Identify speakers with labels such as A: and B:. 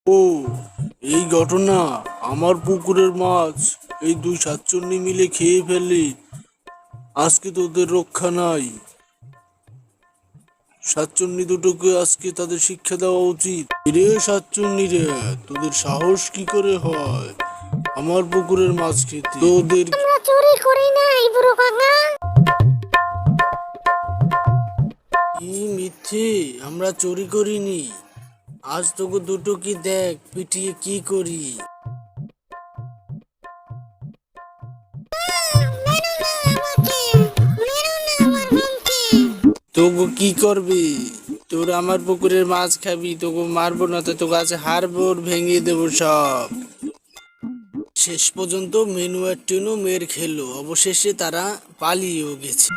A: ও, এই ঘটনা! আমার পুকুরের মাছ এই দুই শাকচুন্নি মিলে খেয়ে ফেললি। আজকে তোদের রক্ষা নাই। শাকচুন্নি দুটোকে আজকে তাদের শিক্ষা দেওয়া উচিত। রে শাকচুন্নি রে, তোদের সাহস কি করে হয় আমার পুকুরের মাছ খেতে? তোদের
B: আমরা চুরি করি নাই বুড়ো কাকা।
A: কি মিথ্যে! আমরা চুরি করিনি। আজ তোকে দুটো কি দেখ পিটিয়ে কি করি।
B: মেরো না আমাকে, মেরো না আমার বোনকে।
A: তোকে কি করবি? তোর আমার পুকুরের মাছ খাবি, তোকে মারবো না তো তোকে আছে হাড় ভেঙে দেবো সব। শেষ পর্যন্ত মেনু আর টেনু মের খেলো, অবশেষে তারা পালিয়েও গেছে।